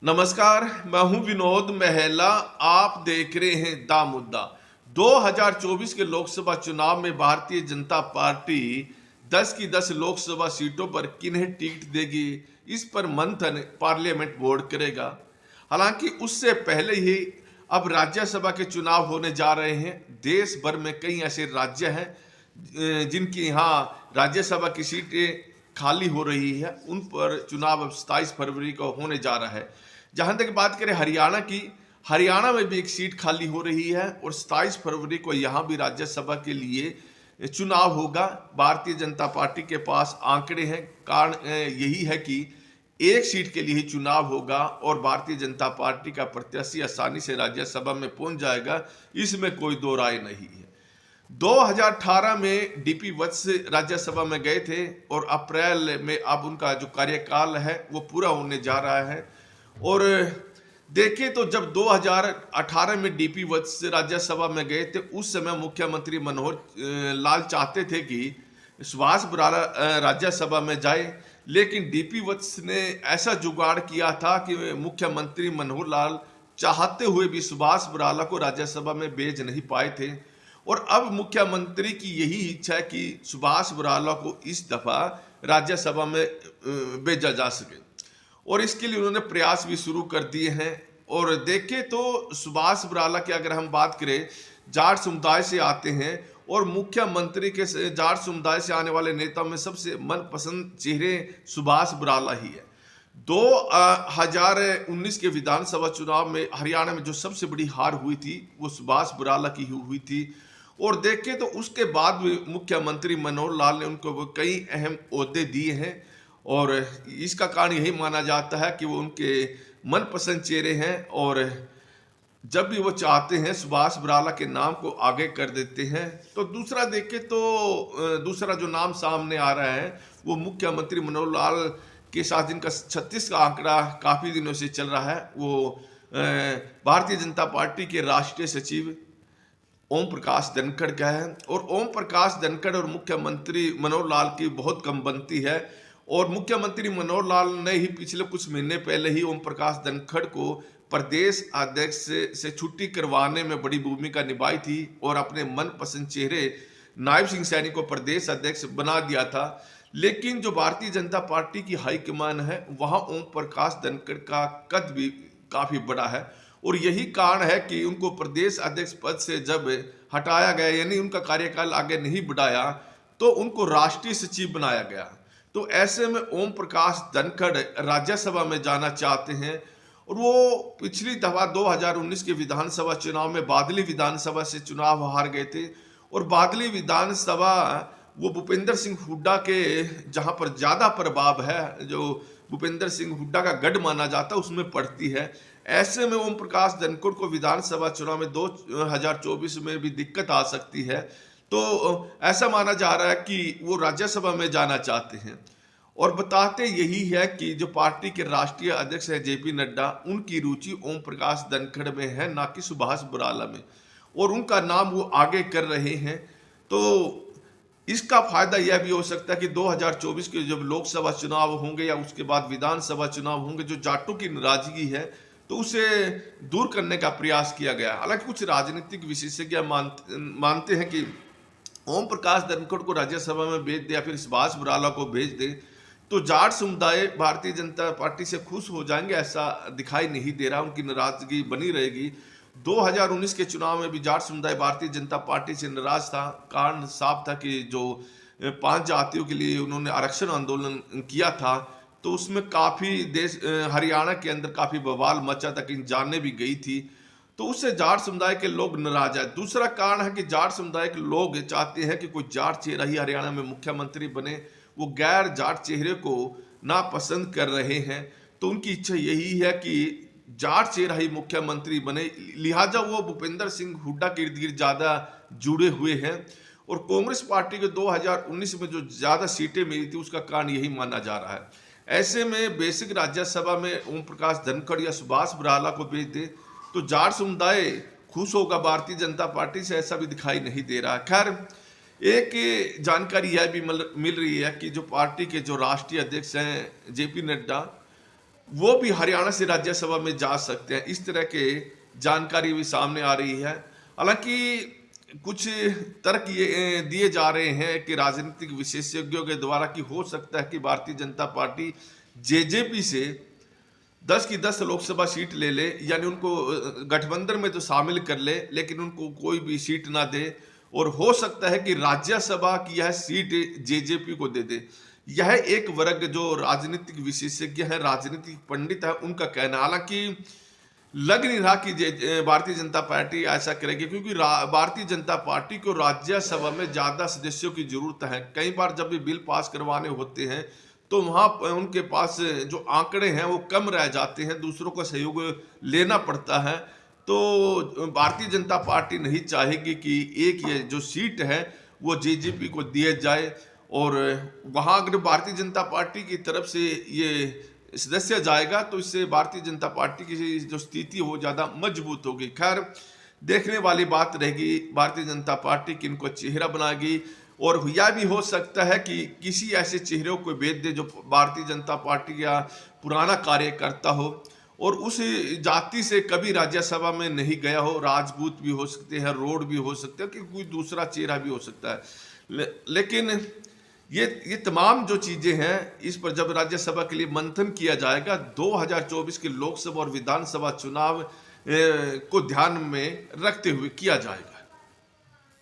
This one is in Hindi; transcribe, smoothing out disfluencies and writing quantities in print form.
नमस्कार, मैं हूं विनोद महला। आप देख रहे हैं दा मुद्दा। 2024 के लोकसभा चुनाव में भारतीय जनता पार्टी 10 की 10 लोकसभा सीटों पर किन्हें टिकट देगी, इस पर मंथन पार्लियामेंट बोर्ड करेगा। हालांकि उससे पहले ही अब राज्यसभा के चुनाव होने जा रहे हैं। देश भर में कई ऐसे राज्य हैं जिनकी यहाँ राज्यसभा की सीटें खाली हो रही है। उन पर चुनाव अब 27 फरवरी को होने जा रहा है। जहां तक बात करें हरियाणा की, हरियाणा में भी एक सीट खाली हो रही है और 27 फरवरी को यहां भी राज्यसभा के लिए चुनाव होगा। भारतीय जनता पार्टी के पास आंकड़े हैं। कारण यही है कि एक सीट के लिए ही चुनाव होगा और भारतीय जनता पार्टी का प्रत्याशी आसानी से राज्यसभा में पहुंच जाएगा, इसमें कोई दो राय नहीं है। 2018 में डीपी वत्स राज्यसभा में गए थे और अप्रैल में अब उनका जो कार्यकाल है वो पूरा होने जा रहा है। और देखें तो जब 2018 में डीपी वत्स राज्यसभा में गए थे, उस समय मुख्यमंत्री मनोहर लाल चाहते थे कि सुभाष बराला राज्यसभा में जाए, लेकिन डीपी वत्स ने ऐसा जुगाड़ किया था कि मुख्यमंत्री मनोहर लाल चाहते हुए भी सुभाष बराला को राज्यसभा में भेज नहीं पाए थे। और अब मुख्यमंत्री की यही इच्छा है कि सुभाष बराला को इस दफा राज्यसभा में भेजा जा सके और इसके लिए उन्होंने प्रयास भी शुरू कर दिए हैं। और देखें तो सुभाष बराला की अगर हम बात करें, जाट समुदाय से आते हैं और मुख्यमंत्री के जाट समुदाय से आने वाले नेताओं में सबसे मनपसंद चेहरे सुभाष बराला ही है। 2019 के विधानसभा चुनाव में हरियाणा में जो सबसे बड़ी हार हुई थी वो सुभाष बराला की हुई थी। और देखें तो उसके बाद भी मुख्यमंत्री मनोहर लाल ने उनको कई अहम ओहदे दिए हैं और इसका कारण यही माना जाता है कि वो उनके मनपसंद चेहरे हैं और जब भी वो चाहते हैं सुभाष बराला के नाम को आगे कर देते हैं। तो दूसरा देखें तो दूसरा जो नाम सामने आ रहा है वो मुख्यमंत्री मनोहर लाल के साथ जिनका 36 का आंकड़ा काफ़ी दिनों से चल रहा है, वो भारतीय जनता पार्टी के राष्ट्रीय सचिव ओम प्रकाश धनखड़ का है। और ओम प्रकाश धनखड़ और मुख्यमंत्री मनोहर लाल की बहुत कम बनती है और मुख्यमंत्री मनोहर लाल ने ही पिछले कुछ महीने पहले ही ओम प्रकाश धनखड़ को प्रदेश अध्यक्ष से छुट्टी करवाने में बड़ी भूमिका निभाई थी और अपने मनपसंद चेहरे नायब सिंह सैनी को प्रदेश अध्यक्ष बना दिया था। लेकिन जो भारतीय जनता पार्टी की हाईकमान है वहां ओम प्रकाश धनखड़ का कद भी काफी बड़ा है और यही कारण है कि उनको प्रदेश अध्यक्ष पद से जब हटाया गया, यानी उनका कार्यकाल आगे नहीं बढ़ाया, तो उनको राष्ट्रीय सचिव बनाया गया। तो ऐसे में ओम प्रकाश धनखड़ राज्यसभा में जाना चाहते हैं और वो पिछली दफा 2019 के विधानसभा चुनाव में बादली विधानसभा से चुनाव हार गए थे और बादली विधानसभा वो भूपेंद्र सिंह हुड्डा के जहां पर ज्यादा प्रभाव है, जो भूपेंद्र सिंह हुड्डा का गढ़ माना जाता है, उसमें पड़ती है। ऐसे में ओम प्रकाश धनखड़ को विधानसभा चुनाव में 2024 में भी दिक्कत आ सकती है। तो ऐसा माना जा रहा है कि वो राज्यसभा में जाना चाहते हैं और बताते यही है कि जो पार्टी के राष्ट्रीय अध्यक्ष है जेपी नड्डा, उनकी रुचि ओम प्रकाश धनखड़ में है, ना कि सुभाष बराला में, और उनका नाम वो आगे कर रहे हैं। तो इसका फायदा यह भी हो सकता है कि 2024 के जब लोकसभा चुनाव होंगे या उसके बाद विधानसभा चुनाव होंगे, जो जाटों की नाराजगी है तो उसे दूर करने का प्रयास किया गया। हालांकि कुछ राजनीतिक विशेषज्ञ मानते हैं कि ओम प्रकाश धनखड़ को राज्यसभा में भेज दे या फिर सुभाष बराला को भेज दे तो जाट समुदाय भारतीय जनता पार्टी से खुश हो जाएंगे, ऐसा दिखाई नहीं दे रहा। उनकी नाराजगी बनी रहेगी। 2019 के चुनाव में भी जाट समुदाय भारतीय जनता पार्टी से नाराज था। कारण साफ था कि जो 5 जातियों के लिए उन्होंने आरक्षण आंदोलन किया था, तो उसमें काफी देश हरियाणा के अंदर काफी बवाल मचा था, कहीं जाने भी गई थी। तो उससे जाट समुदाय के लोग नाराज है। दूसरा कारण है कि जाट समुदाय के लोग चाहते हैं कि कोई जाट चेहरा ही हरियाणा में मुख्यमंत्री बने। वो गैर जाट चेहरे को नापसंद कर रहे हैं, तो उनकी इच्छा यही है कि जाट चेहरा ही मुख्यमंत्री बने। लिहाजा वो भूपेंद्र सिंह हुड्डा के इर्द गिर्द ज्यादा जुड़े हुए हैं और कांग्रेस पार्टी के 2019 में जो ज्यादा सीटें मिली थी उसका कारण यही माना जा रहा है। ऐसे में बेसिक राज्यसभा में ओम प्रकाश धनखड़ या सुभाष बराला को भेज दे तो जाट समुदाय खुश होगा। भारतीय जनता पार्टी से ऐसा भी दिखाई नहीं दे रहा। खैर, एक जानकारी यह भी मिल रही है कि जो पार्टी के जो राष्ट्रीय अध्यक्ष हैं जेपी नड्डा, वो भी हरियाणा से राज्यसभा में जा सकते हैं। इस तरह के जानकारी भी सामने आ रही है। हालांकि कुछ तर्क ये दिए जा रहे हैं कि राजनीतिक विशेषज्ञों के द्वारा कि हो सकता है कि भारतीय जनता पार्टी जेजेपी से 10 की 10 लोकसभा सीट ले ले, यानी उनको गठबंधन में तो शामिल कर ले लेकिन उनको कोई भी सीट ना दे, और हो सकता है कि राज्यसभा की यह सीट जेजेपी को दे दे। यह एक वर्ग जो राजनीतिक विशेषज्ञ है, राजनीतिक पंडित है, उनका कहना। हालांकि लग नहीं रहा कि भारतीय जनता पार्टी ऐसा करेगी, क्योंकि भारतीय जनता पार्टी को राज्यसभा में ज्यादा सदस्यों की जरूरत है। कई बार जब भी बिल पास करवाने होते हैं तो वहां उनके पास जो आंकड़े हैं वो कम रह जाते हैं, दूसरों का सहयोग लेना पड़ता है। तो भारतीय जनता पार्टी नहीं चाहेगी कि एक ये जो सीट है वो जेजेपी को दिया जाए, और वहां अगर भारतीय जनता पार्टी की तरफ से ये सदस्य जाएगा तो इससे भारतीय जनता पार्टी की जो स्थिति हो ज्यादा मजबूत होगी। खैर, देखने वाली बात रहेगी भारतीय जनता पार्टी किनको चेहरा बनाएगी, और यह भी हो सकता है कि किसी ऐसे चेहरे को भेज दे जो भारतीय जनता पार्टी का पुराना कार्यकर्ता हो और उस जाति से कभी राज्यसभा में नहीं गया हो। राजपूत भी हो सकते हैं, रोड भी हो सकते हैं, कि कोई दूसरा चेहरा भी हो सकता है। लेकिन ये तमाम जो चीजें हैं, इस पर जब राज्यसभा के लिए मंथन किया जाएगा, 2024 के लोकसभा और विधानसभा चुनाव को ध्यान में रखते हुए किया जाएगा।